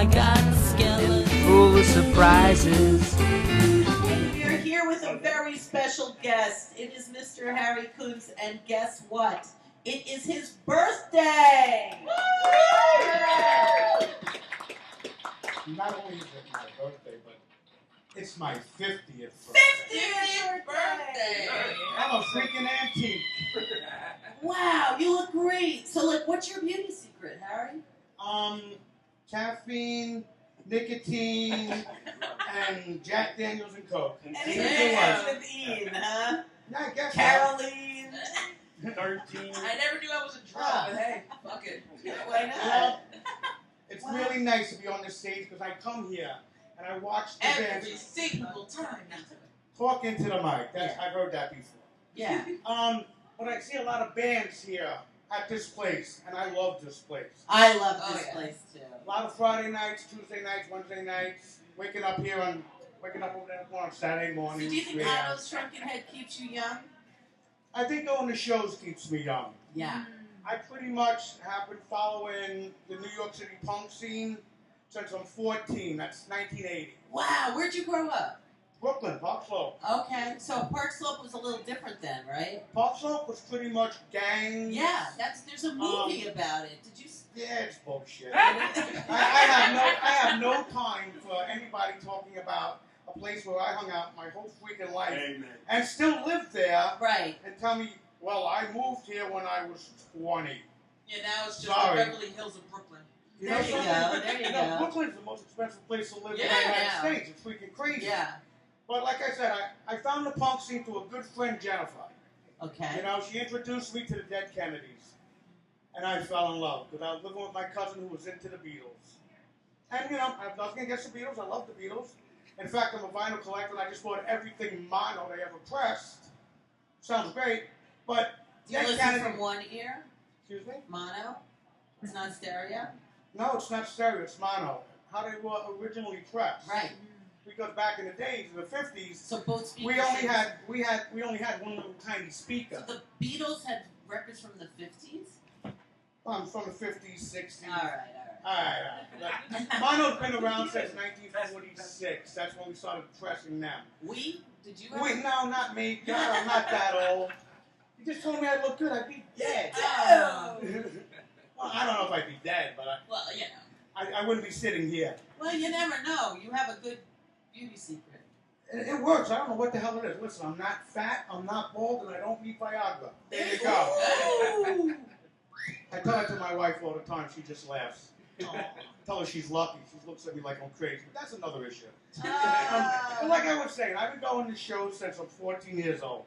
I got a skeleton full of surprises. We're here with a very special guest. It is Mr. Harry Coons, and guess what? It is his birthday! Not only is it my birthday, but it's my 50th 50th birthday! I'm a freaking antique. Wow, you look great. So, like, what's your beauty secret, Harry? Caffeine, nicotine, and Jack Daniels and Coke. Anything with Ian, huh? Yeah, I guess Caroline. 13. I never knew I was a drug, but hey, fuck it. Why not? Well, it's really nice to be on this stage because I come here and I watch the Every bands single time. talk into the mic. I've heard that before. Yeah. But I see a lot of bands here at this place, and I love this place. I love this place, too. A lot of Friday nights, Tuesday nights, Wednesday nights, waking up over there on Saturday morning. So do you think Otto's Shrunken Head keeps you young? I think going to shows keeps me young. Yeah. I pretty much have been following the New York City punk scene since I'm 14. That's 1980. Wow, where'd you grow up? Brooklyn, Park Slope. Okay, so Park Slope was a little different then, right? Park Slope was pretty much gangs. Yeah, there's a movie about it. Did you? Yeah, it's bullshit. I have no time for anybody talking about a place where I hung out my whole freaking life. Amen. And still live there. Right. And tell me, well, I moved here when I was 20. Yeah, now it's just Sorry. the Beverly Hills of Brooklyn. There you go. There you go. Brooklyn's the most expensive place to live in the Yeah, United States. It's freaking crazy. Yeah. But like I said, I found the punk scene through a good friend, Jennifer. Okay. You know, she introduced me to the Dead Kennedys. And I fell in love because I was living with my cousin who was into the Beatles. And, you know, I have nothing against the Beatles. I love the Beatles. In fact, I'm a vinyl collector and I just bought everything mono they ever pressed. Sounds great. But Do you listen from one ear? Excuse me? Mono? It's not stereo? No, it's not stereo. It's mono. How they were originally pressed. Right. Because back in the days, in the 50s, So both speakers. we only had one little tiny speaker. So the Beatles had records from the 50s? From the 50s, 60s. All right. Mono's been around since 1946. That's when we started pressing them. Did you Wait, no, not me. God, I'm not that old. You just told me I look good. I'd be dead. Oh. Well, I don't know if I'd be dead, but Well, you know. I wouldn't be sitting here. Well, you never know. You have a good beauty secret. It works. I don't know what the hell it is. Listen, I'm not fat, I'm not bald, and I don't need Viagra. There you go. Ooh. I tell that to my wife all the time. She just laughs. Tell her she's lucky. She looks at me like I'm crazy. But that's another issue. But like I was saying, I've been going to shows since I'm 14 years old.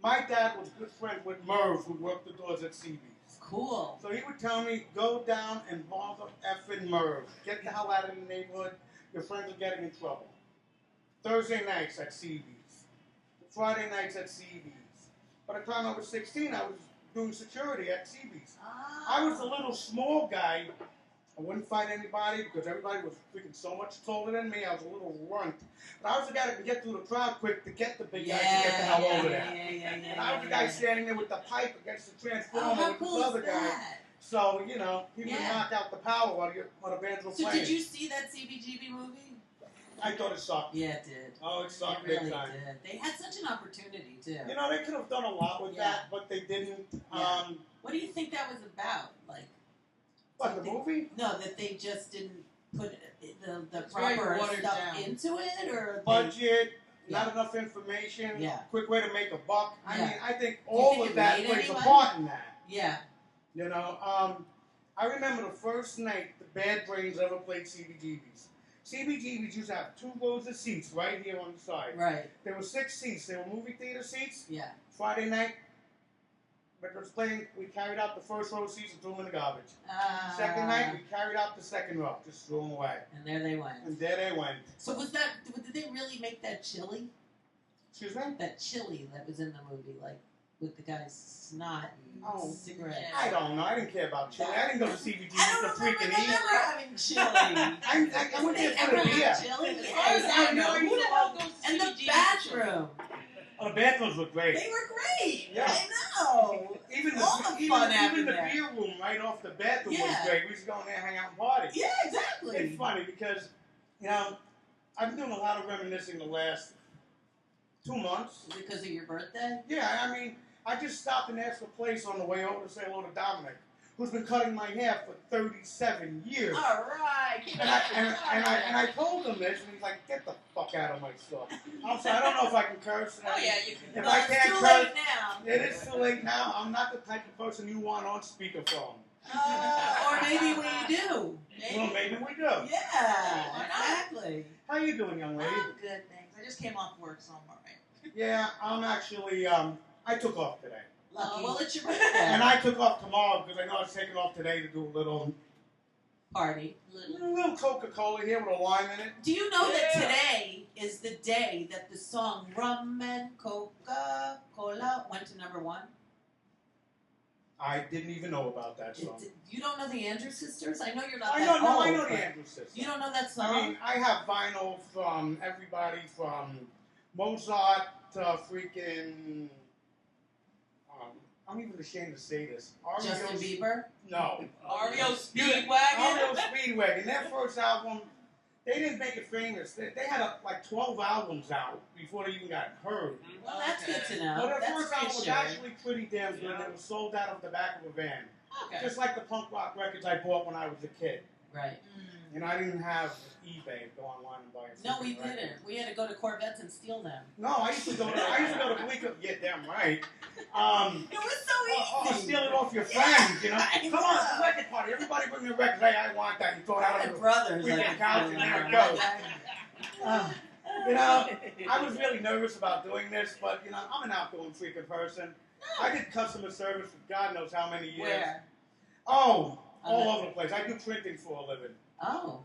My dad was good friends with Merv, who worked the doors at CBGBs. Cool. So he would tell me, go down and bother effing Merv. Get the hell out of the neighborhood. Your friends are getting in trouble. Thursday nights at CBGBs. Friday nights at CBGBs. By the time I was 16, I was doing security at CBGBs. I was a little small guy. I wouldn't fight anybody because everybody was freaking so much taller than me. I was a little runt. But I was the guy that could get through the crowd quick to get the big guy to get the hell over there. And I was the guy standing there with the pipe against the transformer how with cool this is other guy. that? So, you know, he would knock out the power while the bands were So playing. did you see that CBGB movie? I thought it sucked. Yeah, it did. Oh, it sucked It really big time. did. They had such an opportunity, too. You know, they could have done a lot with that, but they didn't. Yeah. What do you think that was about? Like, What, the movie? No, that they just didn't put the It's very proper watered stuff down. into it, or Budget, not enough information, quick way to make a buck. I mean, I think all of that plays a part in that. Yeah. You know, I remember the first night the Bad Brains ever played CBGBs. CBGBs used to have 2 rows of seats right here on the side. Right. There were 6 seats. They were movie theater seats. Yeah. Friday night, when it was playing, we carried out the first row of seats and threw them in the garbage. Second night, we carried out the second row, just threw them away. And there they went. And there they went. So did they really make that chili? Excuse me? That chili that was in the movie, like, with the guy's snot and cigarette. I don't know. I didn't care about chili. I didn't go to CBGBs to freaking eat. Never having chili. I went there for the beer. Chili? As far as I know, who the hell goes to And the CBGBs? bathroom. Oh, the bathrooms were great. They were great. Yeah. I know. Even the, All the even, fun even happened the there. beer room right off the bathroom was Yeah. great. We used to go in there, hang out, and party. Yeah, exactly. It's funny because, you know, I've been doing a lot of reminiscing the last 2 months. Because of your birthday? Yeah, I mean, I just stopped and asked the place on the way over to say hello to Dominic, who's been cutting my hair for 37 years. All right. And I told him this, and he's like, "Get the fuck out of my store." I'm sorry, I don't know if I can curse. Oh yeah, you can. If No, I it's can't too curse, late now. it is too late now. I'm not the type of person you want on speakerphone. Or maybe we do. Well, maybe we do. Yeah, Why not? exactly. How you doing, young lady? I'm good, thanks. I just came off work, so I'm alright. Yeah, I'm actually, I took off today. Lucky. Well, it's your birthday. And I took off tomorrow because I know I was taking off today to do a little Party. Coca-Cola here with a lime in it. Do you know that Yeah. today is the day that the song Rum and Coca-Cola went to #1? I didn't even know about that song. You don't know the Andrews Sisters? I know you're not I that know, no, old. I know but the Andrews Sisters. You don't know that song? I mean, I have vinyl from everybody from Mozart to freaking. I'm even ashamed to say this. Justin Bieber? No. ReW ReW Speedwagon. Speedwagon. Their first album, they didn't make it famous. They had like 12 albums out before they even got heard. Well, that's good to know. But their That's first album was reassuring. actually pretty damn good. And it was sold out of the back of a van. Okay. Just like the punk rock records I bought when I was a kid. Right. And I didn't have eBay to go online and buy a No, we freaking record. didn't. We had to go to Corvettes and steal them. No, I used to go to Bleecker. Yeah, damn right. It was so easy. Steal it off your Yeah, friends, you know. I Come on, it's a record party. Everybody bring me a record. Hey, I want that. You throw it out My of the brothers. freaking I couch, think, and there it yeah. goes. You know, I was really nervous about doing this, but you know, I'm an outgoing freaking person. I did customer service for God knows how many years. Where? Oh, all over the place. I do printing for a living. Oh.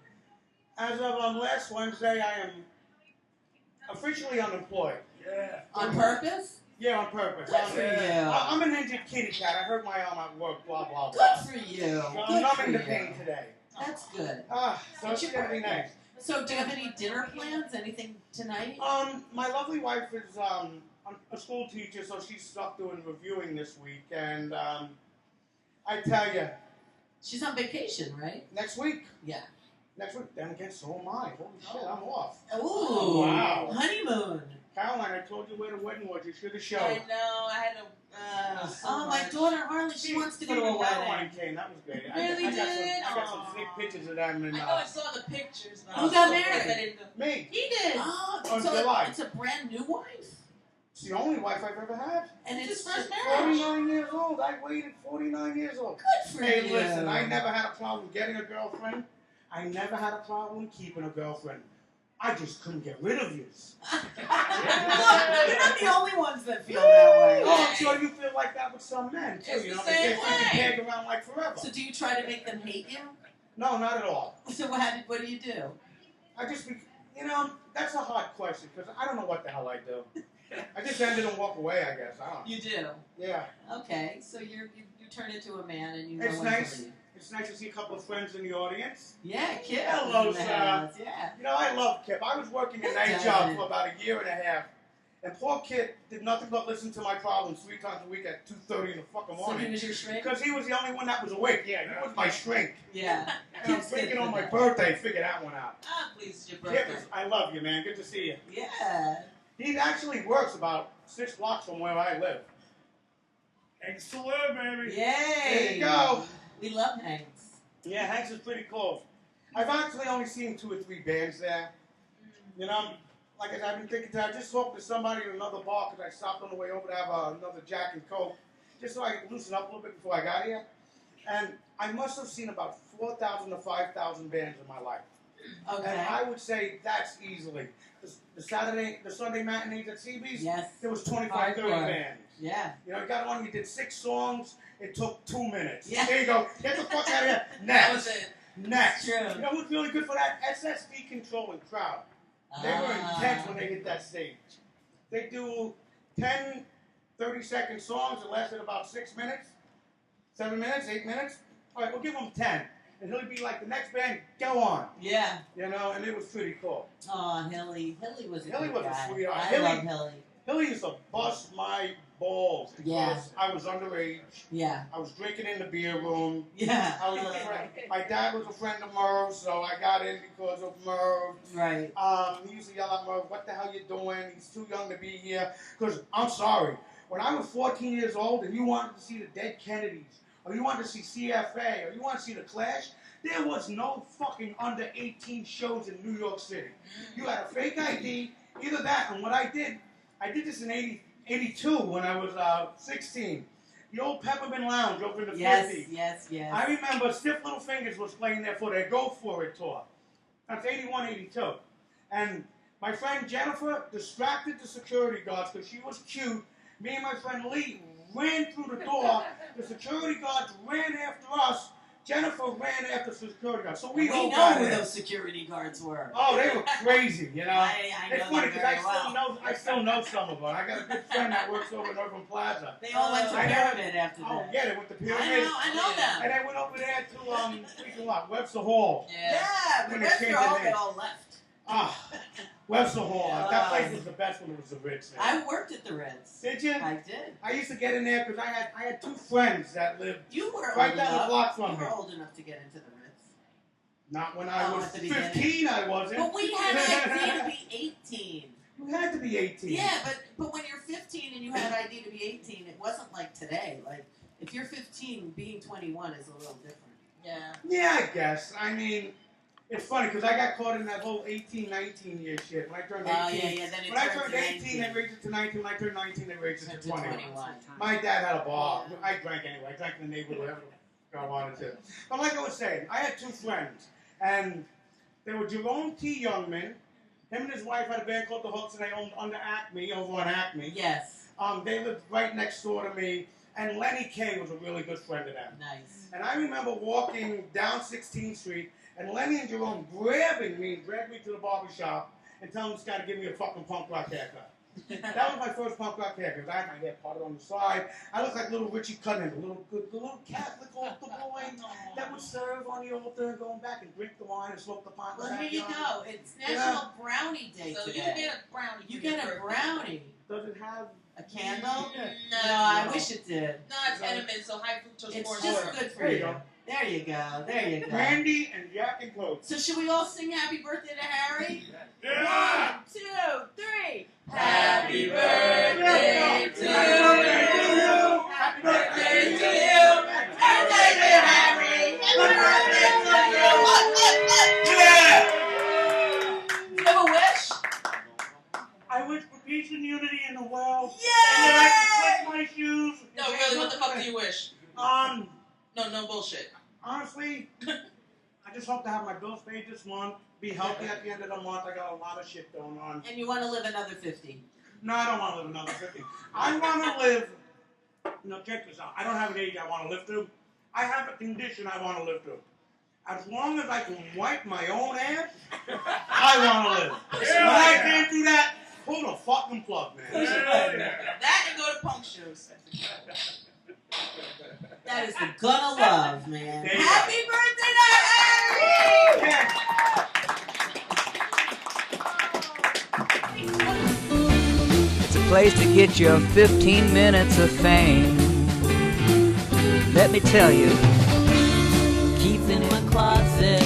As of last Wednesday, I am officially unemployed. Yeah. On purpose? Yeah, on purpose. Good for you. I'm an injured kitty cat. I hurt my arm at work, blah, blah, blah. Good for you. So I'm Good numbing for the you. pain today. That's good. So it's going to be nice. So, do you have any dinner plans? Anything tonight? My lovely wife is a school teacher, so she's stuck doing reviewing this week. And I tell you, She's on vacation, right? next week, Yeah. then again, so am I. Holy shit, I'm off. Ooh. Wow. Honeymoon. Caroline, I told you where the wedding was. You should have I showed. know. I had to. So Oh, my much. daughter Harley, she wants to go to a Even wedding. Caroline came. That was great. Really I got did? I got some Aw. sick pictures of them. And, I know I saw the pictures. But Who I was got so married? pissed I didn't go. me. He did. Oh, On so July. it's a brand new wife? It's the only wife I've ever had. And It's it's his first just marriage. 49 years old. I waited 49 years old. good for Hey, you. listen, I never had a problem getting a girlfriend. I never had a problem keeping a girlfriend. I just couldn't get rid of you. Look, you're not the only ones that feel that way. Oh, I'm sure you feel like that with some men, too. It's You the know, same they freaking way. tag around like forever. So, do you try to make them hate you? No, not at all. So, what do you do? I just, you know, that's a hard question because I don't know what the hell I do. I just ended and walk away, I guess. I don't know. You do. Yeah. Okay, so you turn into a man and you know It's when nice. to leave. It's nice to see a couple of friends in the audience. Yeah, Kip. Hello, is in the sir. house, Yeah. You know, I love Kip. I was working a night Darn job it. for about a year and a half. And poor Kip did nothing but listen to my problems 3 times a week at 2:30 in the fucking So he morning. was your shrink? Because he was the only one that was awake. Yeah, he was my shrink. Yeah. And I'm Kip's good thinking for on my that. birthday, figure that one out. Ah, please, it's your Kip, birthday. I love you, man. Good to see you. Yeah. He actually works about 6 blocks from where I live. Thanks to live, baby. Yay. There you go. We love Hanks. Yeah, Hanks is pretty cool. I've actually only seen 2 or 3 bands there. You know, like I said, I've been thinking I just talked to somebody at another bar because I stopped on the way over to have another Jack and Coke, just so I could loosen up a little bit before I got here. And I must have seen about 4,000 to 5,000 bands in my life. Okay. And I would say that's easily. The Sunday matinees at CBGBs, Yes. there was 25, 30 Hardcore. bands. Yeah. You know, you got on, you did 6 songs, it took 2 minutes. Yeah. There you go. Get the fuck out of here. That was Next. it. Next. True. You know who's really good for that? SSD controlling crowd. They were intense when they hit that stage. They do 10, 30-second songs that lasted about 6 minutes, 7 minutes, 8 minutes. All right, we'll give them 10. And he'll be like, the next band, go on. Yeah. You know, and it was pretty cool. Oh, Hilly. Hilly was a Hilly good was a guy. sweetheart. I Hilly- love Hilly. Hilly used to bust my balls because Yeah. I was underage. Yeah. I was drinking in the beer room. Yeah. I was a friend. My dad was a friend of Merv, so I got in because of Merv. Right. He used to yell at Merv, "What the hell you doing? He's too young to be here." Because I'm sorry, when I was 14 years old and you wanted to see the Dead Kennedys, or you wanted to see CFA, or you wanted to see the Clash, there was no fucking under 18 shows in New York City. You had a fake ID, either that, and what I did this in 82 when I was 16. The old Peppermint Lounge over in the 50s. Yes. I remember Stiff Little Fingers was playing there for their Go For It tour. That's 81, 82. And my friend Jennifer distracted the security guards because she was cute. Me and my friend Lee ran through the door. The security guards ran after us. Jennifer ran after the security guards. So we all know got who in. those security guards were. Oh, they were crazy, you know. I It's know funny them because very I still know some of them. I got a good friend that works over in Urban Plaza. They all went to I know. Pyramid after Oh that. yeah, they went to Pyramid. I know them. And I went over there to freaking what? Webster Hall. Yeah. But When they Webster changed Hall, the they name. all left. Ah, Webster Hall. That place was the best when it was the Ritz. Man. I worked at the Ritz. Did you? I did. I used to get in there because I had two friends that lived You were right old down the enough. block from You me. were old enough to get into the Ritz. Not when I Oh, was at the beginning. 15. I wasn't. But we had ID to be 18. You had to be 18. Yeah, but when you're 15 and you had ID to be 18, it wasn't like today. Like, if you're 15, being 21 is a little different. Yeah. Yeah, I guess. I mean, it's funny because I got caught in that whole 18, 19 year shit. When I turned 18, Oh, yeah, then it when I turned turned to 18, 19. they raised it to 19. When I turned 19, they raised it Turned to to 21. 21. My dad had a bar. I drank anyway. I drank in the neighborhood, whatever I wanted to. But like I was saying, I had two friends, and they were Jerome T. Youngman. Him and his wife had a band called The Hooks, and they owned under Acme, over on Acme. Yes. They lived right next door to me, and Lenny K was a really good friend of them. Nice. And I remember walking down 16th Street, and Lenny and Jerome grabbing me and dragged me to the barber shop and telling this guy to give me a fucking punk rock haircut. That was my first punk rock haircut. I had my hair parted on the side. I looked like little Richie Cunningham, the little Catholic altar boy that would serve on the altar, going back and drink the wine and smoke the pot. Well, here you go. It's National Brownie Day So today. you get a brownie. You for your get a birthday. brownie. Does it have A candle? Yeah. No, I wish it did. No, it's edamame, so high fructose It's corn just syrup. good for There you you. go. There you go. There you go. brandy and Jack and Coke? So should we all sing happy birthday to Harry? Yeah! 1, 2, 3. Happy birthday to you. Happy birthday to you. Happy birthday, Harry. Happy birthday to you. Yeah! Do you have a wish? I wish for peace and unity in the world. Yay! And that I can click my shoes. No, really, what the fuck do you wish? No, bullshit. honestly, I just hope to have my bills paid this month, be healthy at the end of the month. I got a lot of shit going on. And you want to live another 50. No, I don't want to live another 50. I want to live, check this out. I don't have an age I want to live to. I have a condition I want to live to. As long as I can wipe my own ass, I want to live. When I can't do that, pull the fucking plug, man. That and go to punk shows. That is the gonna love, man. There you go. Happy birthday to Harry! Yeah. It's a place to get your 15 minutes of fame. Let me tell you, keep in my closet.